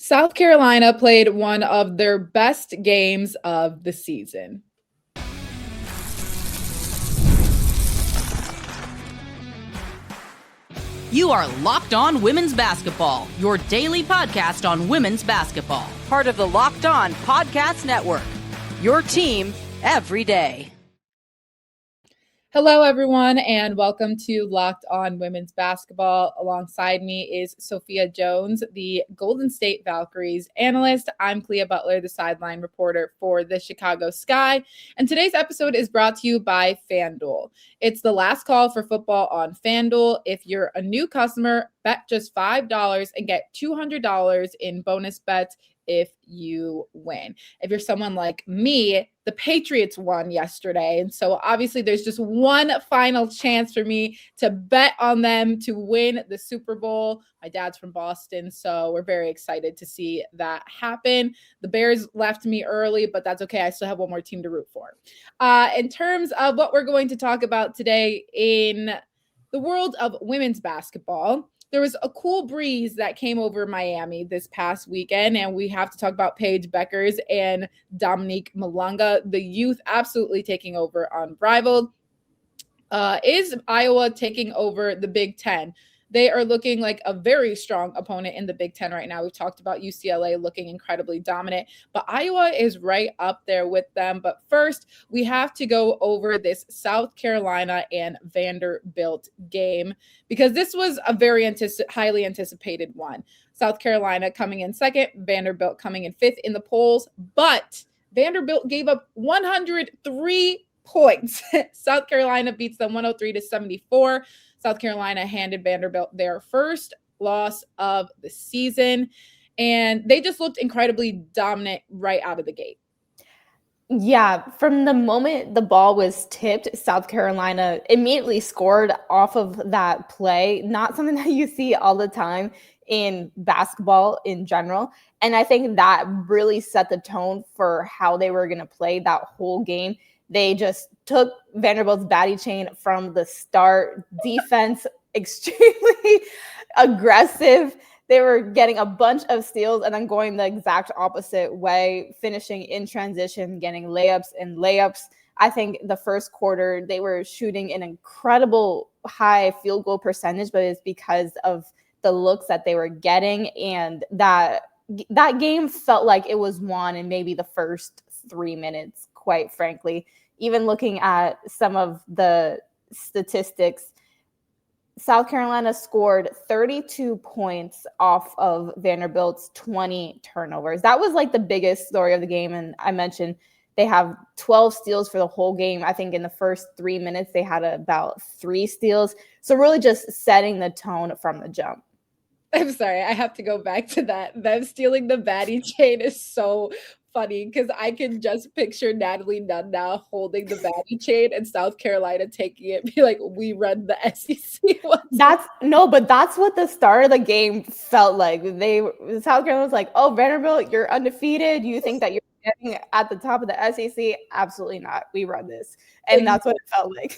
South Carolina played one of their best games of the season. You are Locked On Women's Basketball, your daily podcast on women's basketball. Part of the Locked On Podcast Network, your team every day. Hello, everyone, and welcome to Locked On Women's Basketball. Alongside me is Sophia Jones, the Golden State Valkyries analyst. I'm Clea Butler, the sideline reporter for the Chicago Sky. And today's episode is brought to you by FanDuel. It's the last call for football on FanDuel. If you're a new customer, bet just $5 and get $200 in bonus bets if you win. If you're someone like me, the Patriots won yesterday. And so obviously there's just one final chance for me to bet on them to win the Super Bowl. My dad's from Boston, so we're very excited to see that happen. The Bears left me early, but that's okay. I still have one more team to root for. In terms of what we're going to talk about today in the world of women's basketball, there was a cool breeze that came over Miami this past weekend, and we have to talk about Paige Bueckers and Dominique Malunga, the youth absolutely taking over Unrivaled. Is Iowa taking over the Big Ten? They are looking like a very strong opponent in the Big Ten right now. We've talked about UCLA looking incredibly dominant, but Iowa is right up there with them. But first, we have to go over this South Carolina and Vanderbilt game because this was a very highly anticipated one. South Carolina coming in second, Vanderbilt coming in fifth in the polls, but Vanderbilt gave up 103 points. South Carolina beats them 103-74. South Carolina handed Vanderbilt their first loss of the season, and they just looked incredibly dominant right out of the gate. Yeah, from the moment the ball was tipped, South Carolina immediately scored off of that play. Not something that you see all the time in basketball in general. And I think that really set the tone for how they were going to play that whole game. They just took Vanderbilt's baddie chain from the start. Defense, extremely aggressive. They were getting a bunch of steals and then going the exact opposite way, finishing in transition, getting layups. I think the first quarter, they were shooting an incredible high field goal percentage, but it's because of the looks that they were getting. And that game felt like it was won in maybe the first 3 minutes, quite frankly. Even looking at some of the statistics, South Carolina scored 32 points off of Vanderbilt's 20 turnovers. That was like the biggest story of the game. And I mentioned they have 12 steals for the whole game. I think in the first 3 minutes, they had about 3 steals. So really just setting the tone from the jump. I'm sorry, I have to go back to that. Them stealing the baddie chain is so funny because I can just picture Natalie Nunn now holding the baddie chain and South Carolina taking it, be like, we run the SEC. That's what the start of the game felt like. South Carolina was like, oh, Vanderbilt, you're undefeated. You think that you're getting at the top of the SEC? Absolutely not. We run this. And that's what it felt like.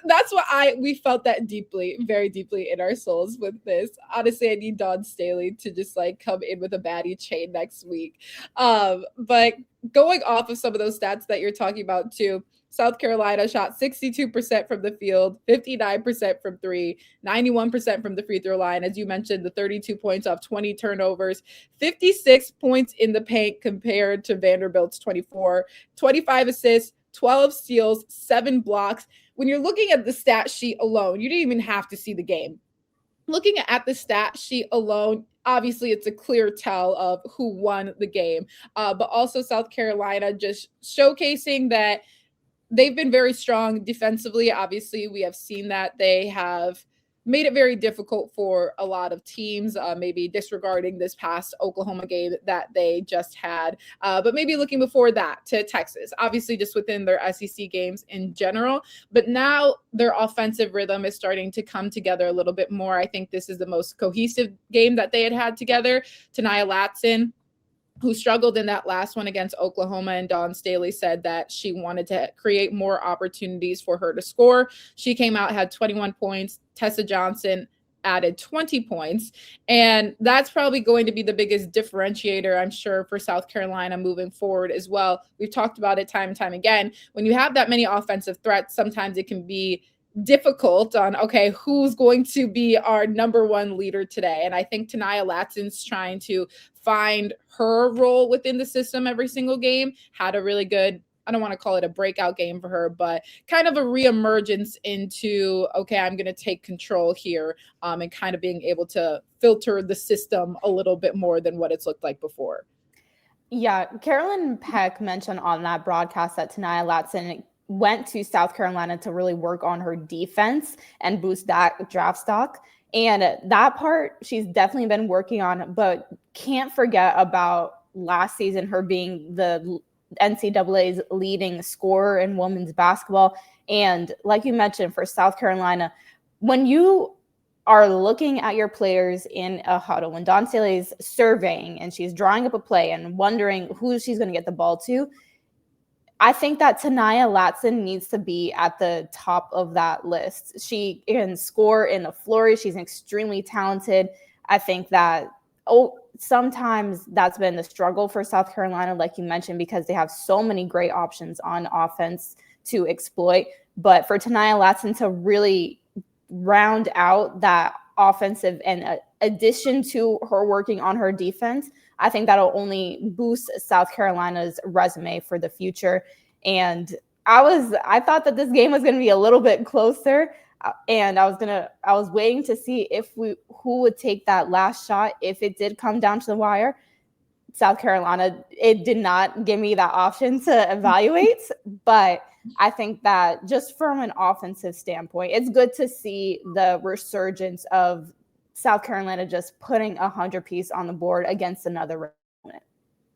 That's what we felt that deeply, very deeply in our souls with this. Honestly, I need Dawn Staley to just like come in with a baddie chain next week. But going off of some of those stats that you're talking about too, South Carolina shot 62% from the field, 59% from three, 91% from the free throw line. As you mentioned, the 32 points off 20 turnovers, 56 points in the paint compared to Vanderbilt's 24, 25 assists, 12 steals, 7 blocks. When you're looking at the stat sheet alone, you didn't even have to see the game. Looking at the stat sheet alone, obviously it's a clear tell of who won the game. But also South Carolina just showcasing that they've been very strong defensively. Obviously, we have seen that they have made it very difficult for a lot of teams, maybe disregarding this past Oklahoma game that they just had, but maybe looking before that to Texas, obviously just within their SEC games in general. But now their offensive rhythm is starting to come together a little bit more. I think this is the most cohesive game that they had together. Ta'Niya Latson, who struggled in that last one against Oklahoma, and Dawn Staley said that she wanted to create more opportunities for her to score. She came out, had 21 points. Tessa Johnson, added 20 points. And that's probably going to be the biggest differentiator, I'm sure, for South Carolina moving forward as well. We've talked about it time and time again. When you have that many offensive threats, sometimes it can be difficult on, okay, who's going to be our number one leader today? And I think Ta'Niya Latson's trying to find her role within the system every single game. Had a really good, I don't want to call it a breakout game for her, but kind of a reemergence into, okay, I'm going to take control here, and kind of being able to filter the system a little bit more than what it's looked like before. Yeah, Carolyn Peck mentioned on that broadcast that Ta'Niya Latson went to South Carolina to really work on her defense and boost that draft stock. And that part she's definitely been working on, but can't forget about last season, her being the NCAA's leading scorer in women's basketball. And like you mentioned, for South Carolina, when you are looking at your players in a huddle, when Dawn Staley's surveying and she's drawing up a play and wondering who she's going to get the ball to, I think that Ta'Niya Latson needs to be at the top of that list. She can score in a flurry. She's extremely talented. I think that, sometimes that's been the struggle for South Carolina, like you mentioned, because they have so many great options on offense to exploit. But for Ta'Niya Latson to really round out that offensive and addition to her working on her defense, I think that'll only boost South Carolina's resume for the future. And I thought that this game was going to be a little bit closer, and I was waiting to see who would take that last shot if it did come down to the wire. South Carolina, it did not give me that option to evaluate, but I think that just from an offensive standpoint, it's good to see the resurgence of South Carolina just putting 100-piece on the board against another opponent.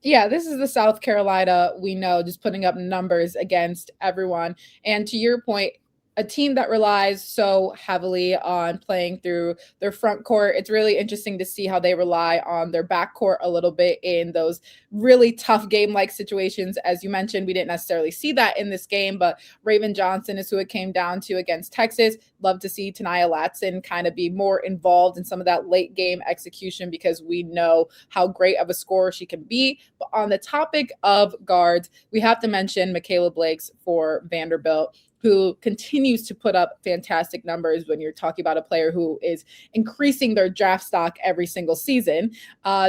Yeah, this is the South Carolina we know, just putting up numbers against everyone. And to your point, a team that relies so heavily on playing through their front court, it's really interesting to see how they rely on their back court a little bit in those really tough game-like situations. As you mentioned, we didn't necessarily see that in this game, but Raven Johnson is who it came down to against Texas. Love to see Ta'Niya Latson kind of be more involved in some of that late game execution, because we know how great of a scorer she can be. But on the topic of guards, we have to mention Michaela Blakes for Vanderbilt, who continues to put up fantastic numbers when you're talking about a player who is increasing their draft stock every single season.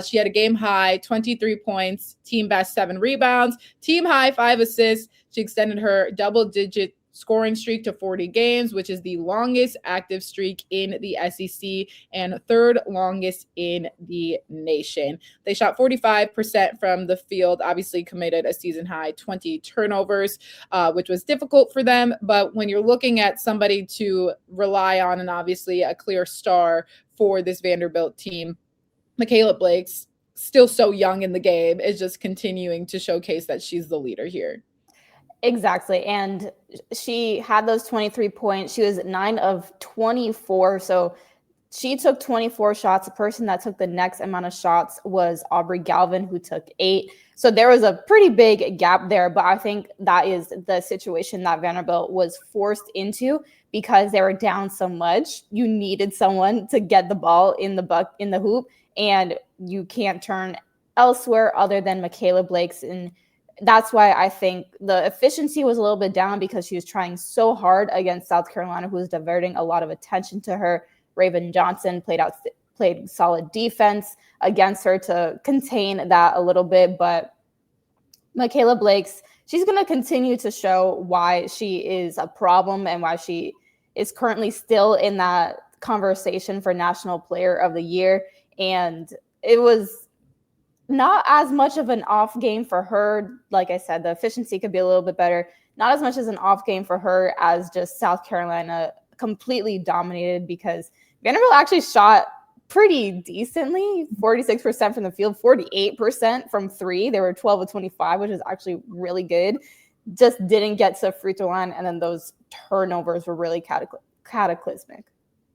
She had a game high 23 points, team best 7 rebounds, team high 5 assists. She extended her double-digit scoring streak to 40 games, which is the longest active streak in the SEC and third longest in the nation. They shot 45% from the field, obviously committed a season high 20 turnovers, which was difficult for them. But when you're looking at somebody to rely on, and obviously a clear star for this Vanderbilt team, Michaela Blake's still so young in the game, is just continuing to showcase that she's the leader here. Exactly. And she had those 23 points. She was 9 of 24. So she took 24 shots. The person that took the next amount of shots was Aubrey Galvin, who took 8. So there was a pretty big gap there. But I think that is the situation that Vanderbilt was forced into, because they were down so much. You needed someone to get the ball in the hoop, and you can't turn elsewhere other than Michaela Blake's. And that's why I think the efficiency was a little bit down, because she was trying so hard against South Carolina, who was diverting a lot of attention to her. Raven Johnson played solid defense against her to contain that a little bit. But Michaela Blake's, she's going to continue to show why she is a problem and why she is currently still in that conversation for National Player of the Year. And it was not as much of an off game for her. Like I said, the efficiency could be a little bit better. Not as much as an off game for her as just South Carolina completely dominated, because Vanderbilt actually shot pretty decently, 46% from the field, 48% from 3. They were 12 of 25, which is actually really good. Just didn't get to free throw line, and then those turnovers were really cataclysmic.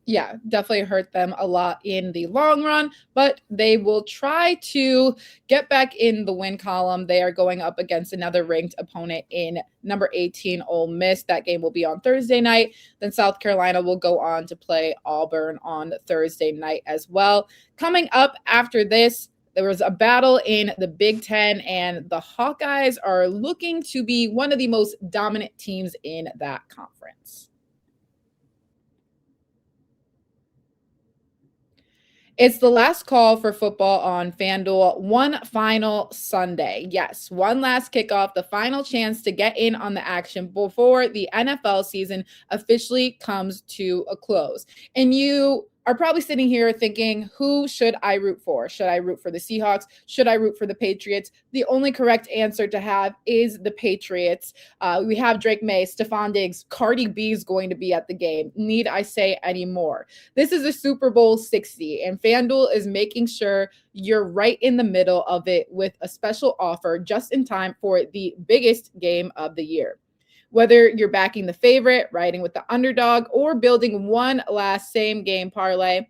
Yeah, definitely hurt them a lot in the long run, but they will try to get back in the win column. They are going up against another ranked opponent in number 18, Ole Miss. That game will be on Thursday night. Then South Carolina will go on to play Auburn on Thursday night as well. Coming up after this, there was a battle in the Big Ten, and the Hawkeyes are looking to be one of the most dominant teams in that conference. It's the last call for football on FanDuel. One final Sunday. Yes, one last kickoff, the final chance to get in on the action before the NFL season officially comes to a close. And you are probably sitting here thinking, who should I root for? Should I root for the Seahawks? Should I root for the Patriots? The only correct answer to have is the Patriots. We have Drake May, Stephon Diggs, Cardi B is going to be at the game. Need I say any more? This is a Super Bowl 60, and FanDuel is making sure you're right in the middle of it with a special offer just in time for the biggest game of the year. Whether you're backing the favorite, riding with the underdog, or building one last same game parlay,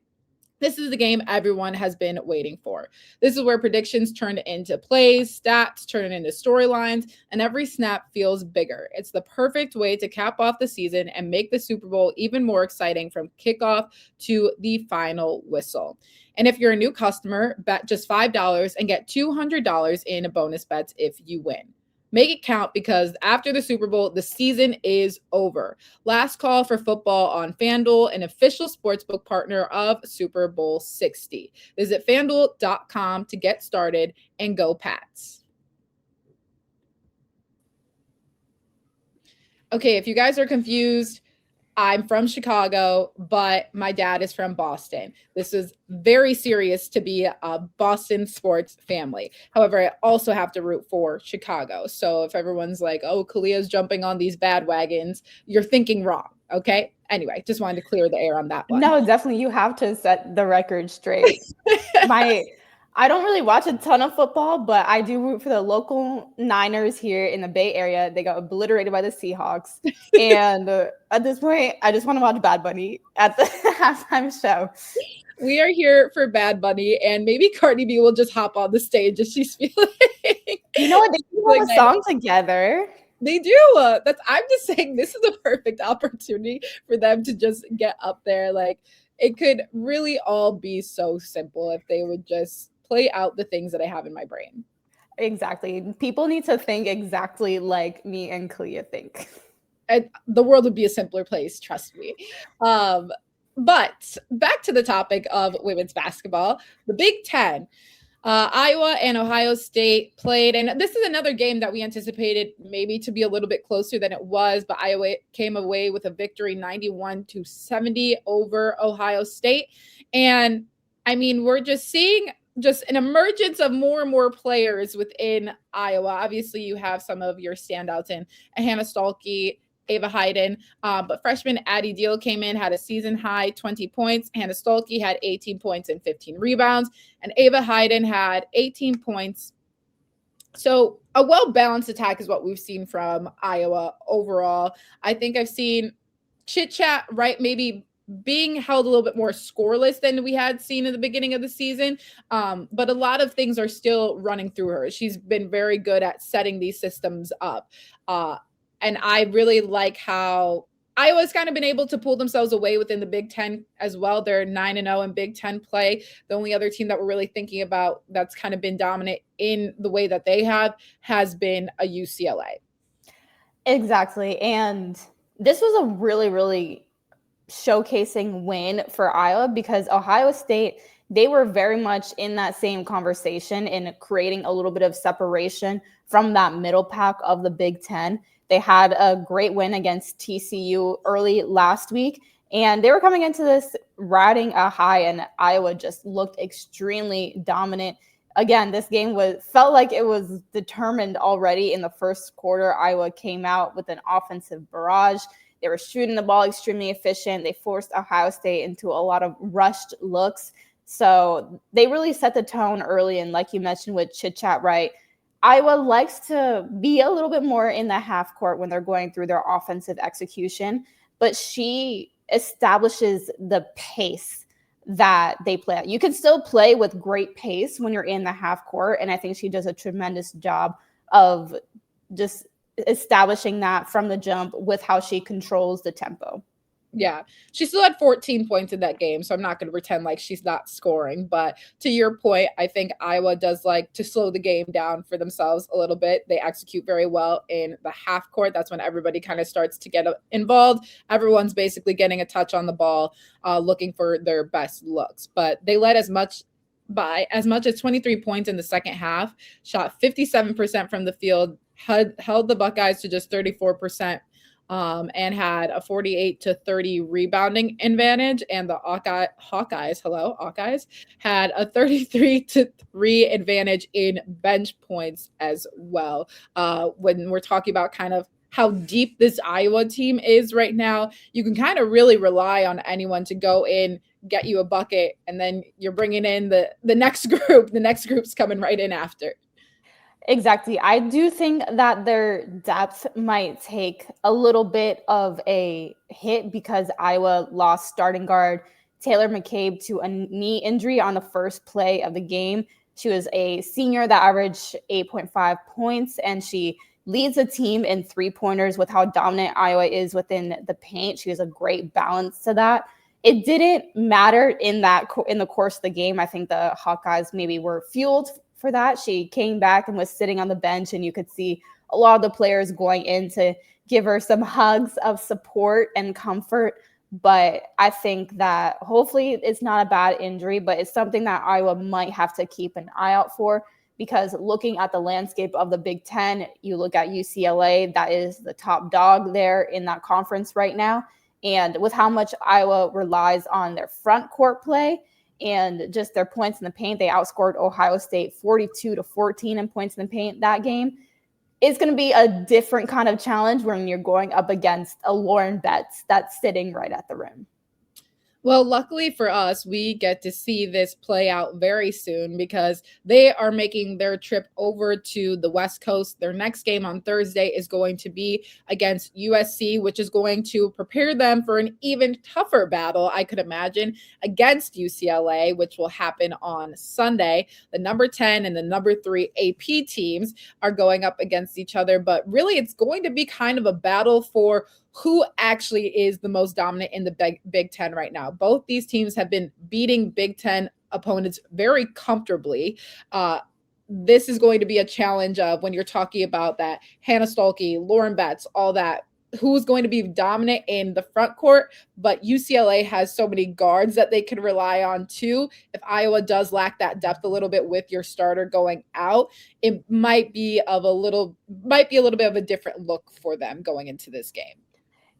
this is the game everyone has been waiting for. This is where predictions turn into plays, stats turn into storylines, and every snap feels bigger. It's the perfect way to cap off the season and make the Super Bowl even more exciting from kickoff to the final whistle. And if you're a new customer, bet just $5 and get $200 in bonus bets if you win. Make it count, because after the Super Bowl, the season is over. Last call for football on FanDuel, an official sportsbook partner of Super Bowl 60. Visit FanDuel.com to get started, and go Pats. Okay, if you guys are confused, I'm from Chicago, but my dad is from Boston. This is very serious to be a Boston sports family. However, I also have to root for Chicago. So if everyone's like, oh, Kalia's jumping on these bandwagons, you're thinking wrong. Okay. Anyway, just wanted to clear the air on that one. No, definitely. You have to set the record straight. I don't really watch a ton of football, but I do root for the local Niners here in the Bay Area. They got obliterated by the Seahawks. And at this point, I just want to watch Bad Bunny at the halftime show. We are here for Bad Bunny, and maybe Cardi B will just hop on the stage if she's feeling. You know what? They do have a song together. They do. I'm just saying, this is a perfect opportunity for them to just get up there. Like, it could really all be so simple if they would just play out the things that I have in my brain. Exactly. People need to think exactly like me and Clea think. And the world would be a simpler place, trust me. But back to the topic of women's basketball, the Big Ten. Iowa and Ohio State played, and this is another game that we anticipated maybe to be a little bit closer than it was, but Iowa came away with a victory 91-70 over Ohio State. And I mean, we're just seeing just an emergence of more and more players within Iowa. Obviously, you have some of your standouts in Hannah Stuelke, Ava Hayden, but freshman Addie Deal came in, had a season high 20 points. Hannah Stuelke had 18 points and 15 rebounds, and Ava Hayden had 18 points. So a well-balanced attack is what we've seen from Iowa overall. I think I've seen Chit Chat, right, maybe being held a little bit more scoreless than we had seen in the beginning of the season. But a lot of things are still running through her. She's been very good at setting these systems up. And I really like how Iowa's kind of been able to pull themselves away within the Big Ten as well. They're 9-0 in Big Ten play. The only other team that we're really thinking about that's kind of been dominant in the way that they have has been a UCLA. Exactly. And this was a really, really showcasing win for Iowa, because Ohio State, they were very much in that same conversation in creating a little bit of separation from that middle pack of the Big Ten. They had a great win against TCU early last week, and they were coming into this riding a high, and Iowa just looked extremely dominant. Again, this game felt like it was determined already in the first quarter. Iowa came out with an offensive barrage. They were shooting the ball extremely efficient. They forced Ohio State into a lot of rushed looks. So they really set the tone early. And like you mentioned with Chit Chat, right, Iowa likes to be a little bit more in the half court when they're going through their offensive execution. But she establishes the pace that they play at. You can still play with great pace when you're in the half court, and I think she does a tremendous job of just establishing that from the jump with how she controls the tempo. Yeah, she still had 14 points in that game, so I'm not going to pretend like she's not scoring. But to your point, I think Iowa does like to slow the game down for themselves a little bit. They execute very well in the half court. That's when everybody kind of starts to get involved. Everyone's basically getting a touch on the ball, looking for their best looks. But they led as much as 23 points in the second half, shot 57% from the field, held the Buckeyes to just 34%. And had a 48-30 rebounding advantage, and the Hawkeyes had a 33-3 advantage in bench points as well. When we're talking about kind of how deep this Iowa team is right now, you can kind of really rely on anyone to go in, get you a bucket, and then you're bringing in the next group. The next group's coming right in after. Exactly. I do think that their depth might take a little bit of a hit because Iowa lost starting guard Taylor McCabe to a knee injury on the first play of the game. She was a senior that averaged 8.5 points, and she leads the team in three-pointers with how dominant Iowa is within the paint. She has a great balance to that. It didn't matter in the course of the game. I think the Hawkeyes maybe were fueled for that. She came back and was sitting on the bench, and you could see a lot of the players going in to give her some hugs of support and comfort. But I think that hopefully it's not a bad injury, but it's something that Iowa might have to keep an eye out for, because looking at the landscape of the Big Ten, you look at UCLA, that is the top dog there in that conference right now. And with how much Iowa relies on their front court play and just their points in the paint, they outscored Ohio State 42-14 in points in the paint that game. It's going to be a different kind of challenge when you're going up against a Lauren Betts that's sitting right at the rim. Well, luckily for us, we get to see this play out very soon because they are making their trip over to the West Coast. Their next game on Thursday is going to be against USC, which is going to prepare them for an even tougher battle, I could imagine, against UCLA, which will happen on Sunday. The number 10 and the number 3 AP teams are going up against each other, but really it's going to be kind of a battle for who actually is the most dominant in the Big Ten right now. Both these teams have been beating Big Ten opponents very comfortably. This is going to be a challenge of when you're talking about that Hannah Stuelke, Lauren Betts, all that, who's going to be dominant in the front court. But UCLA has so many guards that they can rely on too. If Iowa does lack that depth a little bit with your starter going out, it might be a little bit of a different look for them going into this game.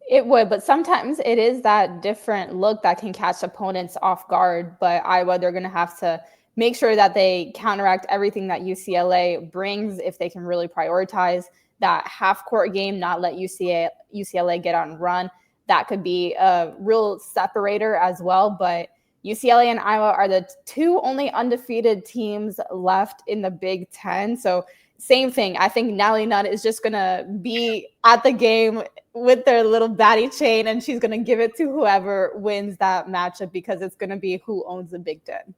It would, but sometimes it is that different look that can catch opponents off guard. But Iowa, they're going to have to make sure that they counteract everything that UCLA brings if they can really prioritize that half-court game, not let UCLA get on run. That could be a real separator as well. But UCLA and Iowa are the two only undefeated teams left in the Big Ten. So same thing. I think Natalie Nunn is just going to be at the game with their little batty chain, and she's going to give it to whoever wins that matchup because it's going to be who owns the Big Ten.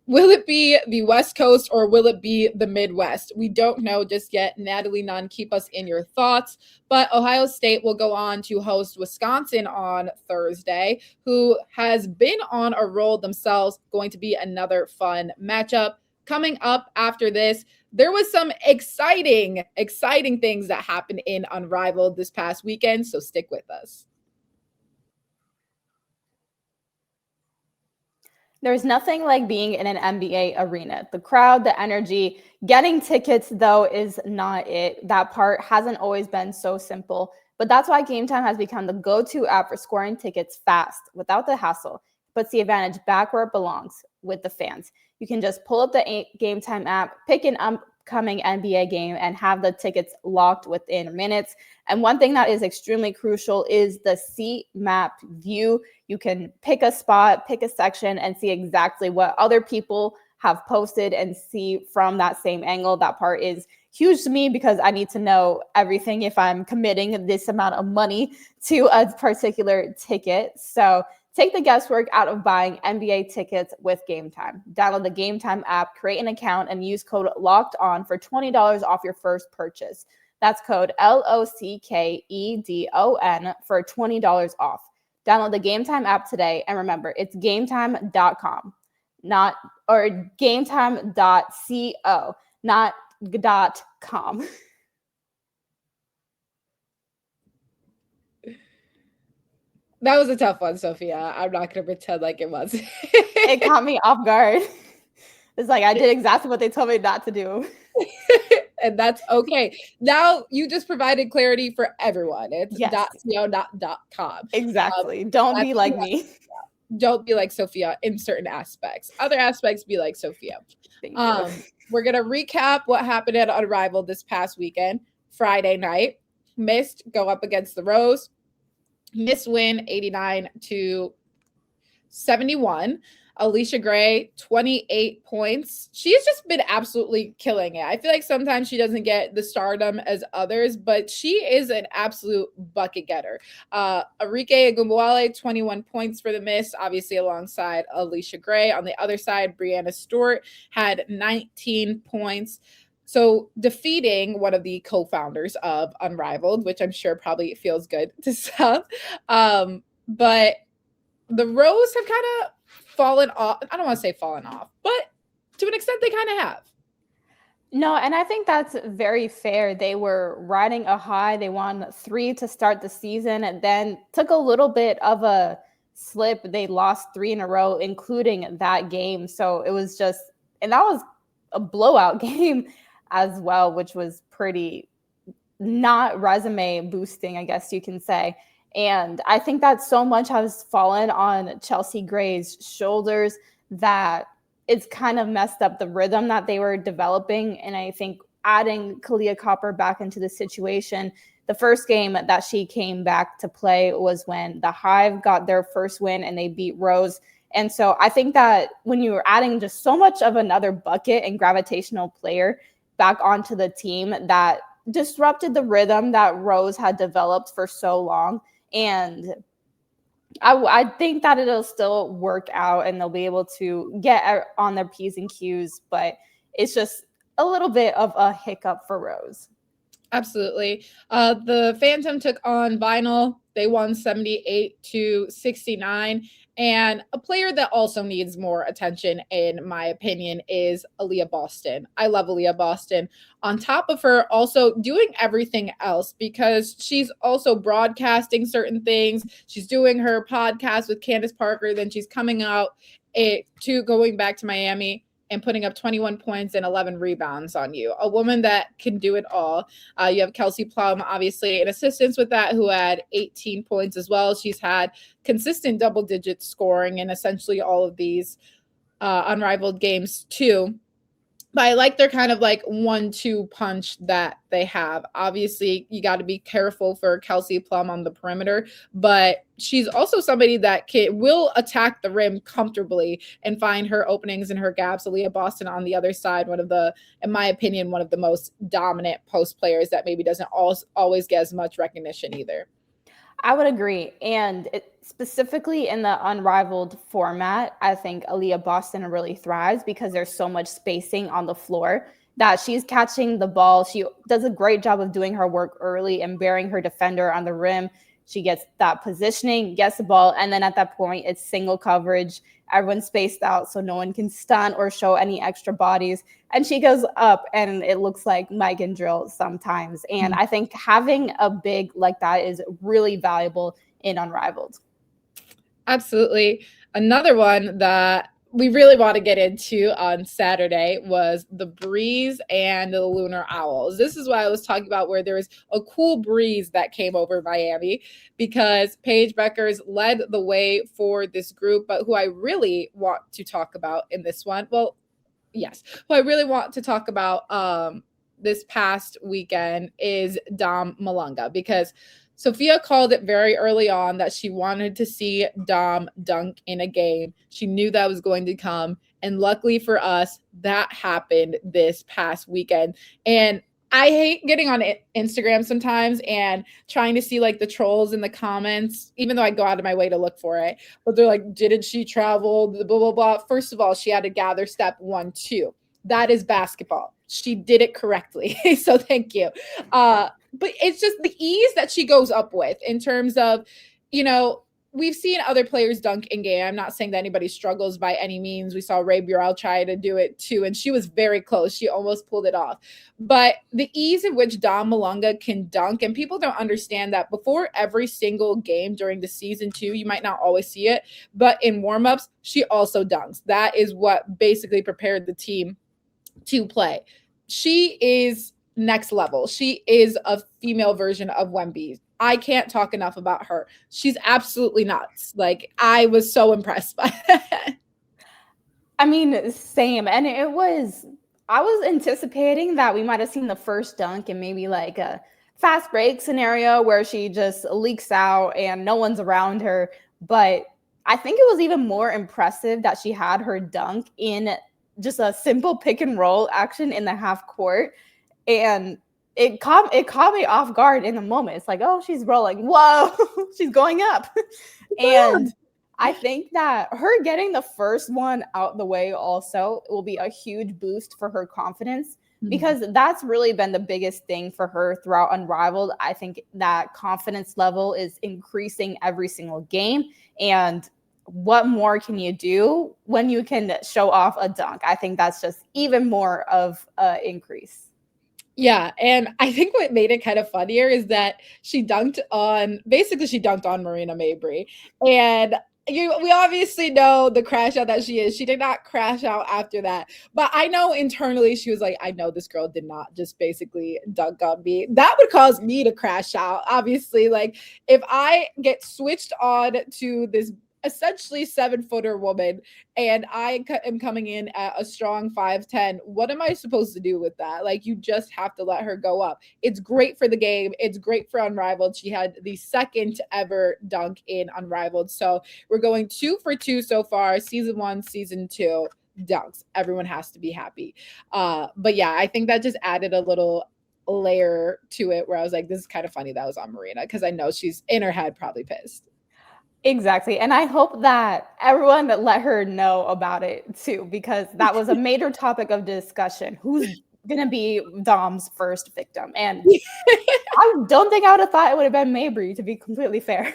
Will it be the West Coast or will it be the Midwest? We don't know just yet. Natalie Nunn, keep us in your thoughts. But Ohio State will go on to host Wisconsin on Thursday, who has been on a roll themselves. Going to be another fun matchup. Coming up after this, there was some exciting things that happened in Unrivaled this past weekend, so stick with us. There's nothing like being in an NBA arena. The crowd, the energy, getting tickets, though, is not it. That part hasn't always been so simple, but that's why Game Time has become the go-to app for scoring tickets fast, without the hassle. Puts the advantage back where it belongs, with the fans. You can just pull up the Game Time app, pick an upcoming NBA game, and have the tickets locked within minutes. And one thing that is extremely crucial is the seat map view. You can pick a spot, pick a section, and see exactly what other people have posted and see from that same angle. That part is huge to me because I need to know everything if I'm committing this amount of money to a particular ticket. So take the guesswork out of buying NBA tickets with Game Time. Download the Game Time app, create an account, and use code LOCKEDON for $20 off your first purchase. That's code LOCKEDON for $20 off. Download the Game Time app today, and remember, it's gametime.com, or gametime.co, not .com. That was a tough one, Sophia. I'm not going to pretend like it was. It caught me off guard. It's like I did exactly what they told me not to do. And that's okay. Now you just provided clarity for everyone. It's .co, not .com. Exactly. Don't be like me. Don't be like Sophia in certain aspects. Other aspects, be like Sophia. We're going to recap what happened at Unrivaled this past weekend. Friday night, Mist go up against the Rose. Mist win 89-71. Alicia Gray, 28 points. She's just been absolutely killing it. I feel like sometimes she doesn't get the stardom as others, but she is an absolute bucket getter. Arike Agumbawale, 21 points for the Mist, obviously alongside Alicia Gray. On the other side, Brianna Stewart had 19 points. So defeating one of the co-founders of Unrivaled, which I'm sure probably feels good to some. But the Rose have kind of fallen off. I don't want to say fallen off, but to an extent they kind of have. No, and I think that's very fair. They were riding a high. They won 3 to start the season and then took a little bit of a slip. They lost 3 in a row, including that game. So it was just, and that was a blowout game as well, which was pretty not resume boosting, I guess you can say. And I think that so much has fallen on Chelsea Gray's shoulders that it's kind of messed up the rhythm that they were developing. And I think adding Kalia Copper back into the situation, the first game that she came back to play was when the Hive got their first win and they beat Rose. And so I think that when you're adding just so much of another bucket and gravitational player back onto the team, that disrupted the rhythm that Rose had developed for so long. And I think that it'll still work out and they'll be able to get on their P's and Q's, but it's just a little bit of a hiccup for Rose. Absolutely. The Phantom took on Vinyl. They won 78-69. And a player that also needs more attention, in my opinion, is Aaliyah Boston. I love Aaliyah Boston. On top of her, also doing everything else, because she's also broadcasting certain things. She's doing her podcast with Candace Parker. Then she's coming out to going back to Miami and putting up 21 points and 11 rebounds on you. A woman that can do it all. You have Kelsey Plum, obviously, in assistance with that, who had 18 points as well. She's had consistent double-digit scoring in essentially all of these Unrivaled games too. But I like their kind of like 1-2 punch that they have. Obviously, you got to be careful for Kelsey Plum on the perimeter, but she's also somebody that will attack the rim comfortably and find her openings and her gaps. Aaliyah Boston on the other side, in my opinion, one of the most dominant post players that maybe doesn't always get as much recognition either. I would agree. And specifically in the Unrivaled format, I think Aaliyah Boston really thrives because there's so much spacing on the floor that she's catching the ball. She does a great job of doing her work early and bearing her defender on the rim. She gets that positioning, gets the ball, and then at that point, it's single coverage. Everyone's spaced out so no one can stunt or show any extra bodies. And she goes up, and it looks like Mike and Drill sometimes. And I think having a big like that is really valuable in Unrivaled. Absolutely. Another one that we really want to get into on Saturday was the Breeze and the Lunar Owls. This is what I was talking about, where there was a cool breeze that came over Miami because Paige Beckers led the way for this group. But who I really want to talk about in this one, who I really want to talk about this past weekend is Dom Malunga, because Sophia called it very early on that she wanted to see Dom dunk in a game. She knew that was going to come. And luckily for us, that happened this past weekend. And I hate getting on Instagram sometimes and trying to see like the trolls in the comments, even though I go out of my way to look for it. But they're like, didn't she travel? Blah, blah, blah. First of all, she had to gather step 1, 2. That is basketball. She did it correctly. So thank you. But it's just the ease that she goes up with in terms of, we've seen other players dunk in game. I'm not saying that anybody struggles by any means. We saw Ray Burrell try to do it too, and she was very close. She almost pulled it off. But the ease in which Dom Malunga can dunk, and people don't understand that before every single game during the season too, you might not always see it, but in warmups, she also dunks. That is what basically prepared the team to play. She is next level. She is a female version of Wemby. I can't talk enough about her. She's absolutely nuts. Like, I was so impressed by that. I mean, same. And I was anticipating that we might have seen the first dunk in maybe like a fast break scenario where she just leaks out and no one's around her. But I think it was even more impressive that she had her dunk in just a simple pick and roll action in the half court. And it caught me off guard in the moment. It's like, oh, she's rolling. Whoa, she's going up. And I think that her getting the first one out the way also will be a huge boost for her confidence, because that's really been the biggest thing for her throughout Unrivaled. I think that confidence level is increasing every single game. And what more can you do when you can show off a dunk? I think that's just even more of an increase. Yeah, and I think what made it kind of funnier is that she dunked on Marina Mabrey. And we obviously know the crash out that she is. She did not crash out after that. But I know internally she was like, I know this girl did not just basically dunk on me. That would cause me to crash out. Obviously, like if I get switched on to this essentially 7-footer woman and I am coming in at a strong 5'10", what am I supposed to do with that? Like, you just have to let her go up. It's great for the game. It's great for Unrivaled. She had the second ever dunk in Unrivaled. So we're going 2 for 2 so far. Season 1, season 2 dunks. Everyone has to be happy. But yeah, I think that just added a little layer to it where I was like, this is kind of funny that was on Marina, because I know she's in her head probably pissed. Exactly. And I hope that everyone let her know about it too, because that was a major topic of discussion. Who's going to be Dom's first victim? And I don't think I would have thought it would have been Mabrey, to be completely fair.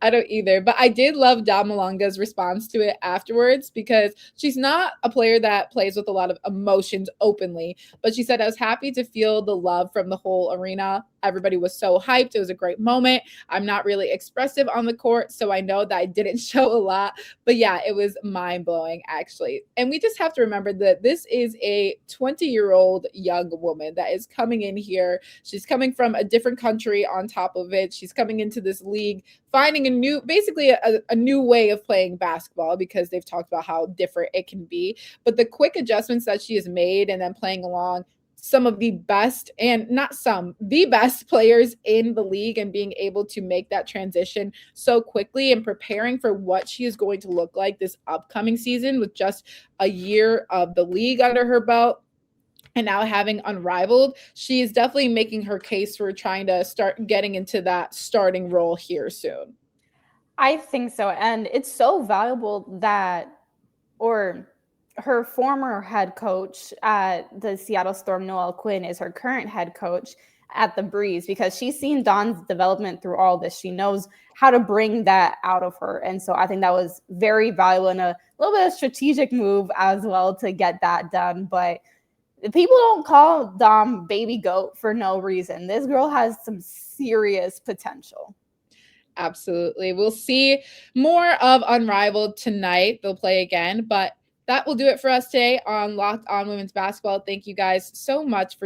I don't either, but I did love Dom Malunga's response to it afterwards, because she's not a player that plays with a lot of emotions openly, but she said, I was happy to feel the love from the whole arena. Everybody was so hyped. It was a great moment. I'm not really expressive on the court, so I know that I didn't show a lot, but yeah, it was mind-blowing actually. And we just have to remember that this is a 20-year-old young woman that is coming in here. She's coming from a different country on top of it. She's coming into this league, finding a new way of playing basketball, because they've talked about how different it can be. But the quick adjustments that she has made, and then playing along some of the best, and not some, the best players in the league, and being able to make that transition so quickly and preparing for what she is going to look like this upcoming season with just a year of the league under her belt. And now having Unrivaled, she is definitely making her case for trying to start getting into that starting role here soon. I think so. And it's so valuable that, or her former head coach at the Seattle Storm, Noelle Quinn, is her current head coach at the Breeze, because she's seen Dawn's development through all this. She knows how to bring that out of her. And so I think that was very valuable, and a little bit of strategic move as well to get that done. But people don't call Dom baby goat for no reason. This girl has some serious potential. Absolutely. We'll see more of Unrivaled tonight. They'll play again, but that will do it for us today on Locked On Women's Basketball. Thank you guys so much for